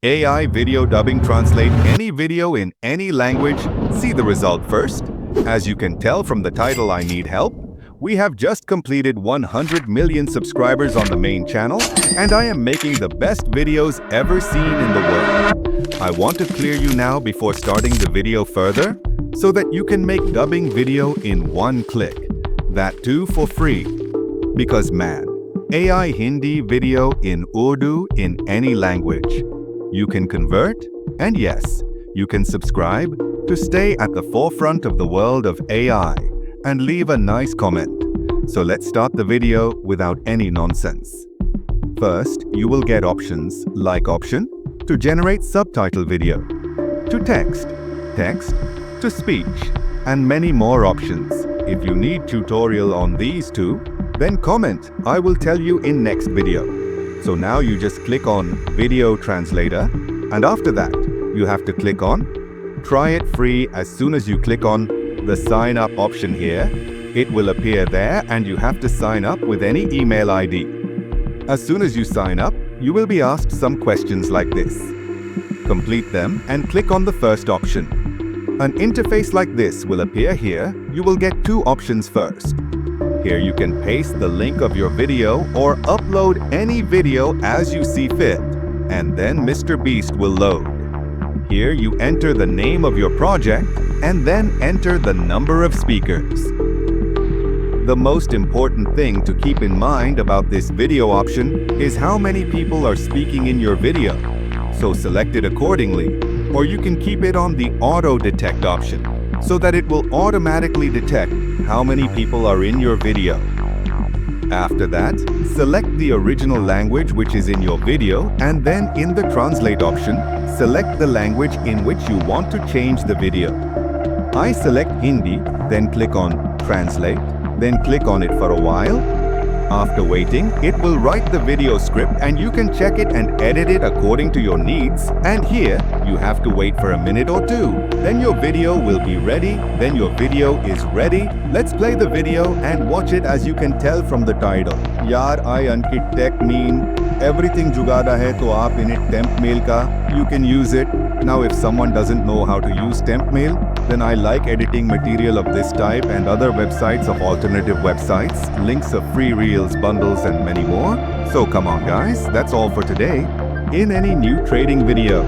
AI video dubbing translate any video in any language. See the result first. As you can tell from the title I Need Help, we have just completed 100 million subscribers on the main channel, and I am making the best videos ever seen in the world. I want to clear you now before starting the video further, so that you can make dubbing video in one click. That too for free. Because man, AI Hindi video in Urdu in any language. You can convert, and yes, you can subscribe to stay at the forefront of the world of AI and leave a nice comment. So let's start the video without any nonsense. First, you will get options like option to generate subtitle video, to text to speech, and many more options. If you need tutorial on these two, then comment. I will tell you in next video. So now you just click on Video Translator, and after that, you have to click on Try it free. As soon as you click on the sign up option here, it will appear there and you have to sign up with any email ID. As soon as you sign up, you will be asked some questions like this. Complete them and click on the first option. An interface like this will appear here. You will get two options first. Here you can paste the link of your video or upload any video as you see fit, and then Mr. Beast will load. Here you enter the name of your project and then enter the number of speakers. The most important thing to keep in mind about this video option is how many people are speaking in your video. So select it accordingly, or you can keep it on the auto detect option so that it will automatically detect how many people are in your video. After that, select the original language which is in your video, and then in the translate option, select the language in which you want to change the video. I select Hindi, then click on Translate, then click on it for a while. After waiting, it will write the video script and you can check it and edit it according to your needs. And here, you have to wait for a minute or two. Then your video will be ready. Then your video is ready. Let's play the video and watch it. As you can tell from the title. Yaar, I Ankit Tech mean everything jugada hai to aap in it temp mail ka. You can use it. Now if someone doesn't know how to use temp mail, then I like editing material of this type and other websites of alternative websites, links of free reels, bundles and many more. So come on guys, that's all for today. In any new trading video.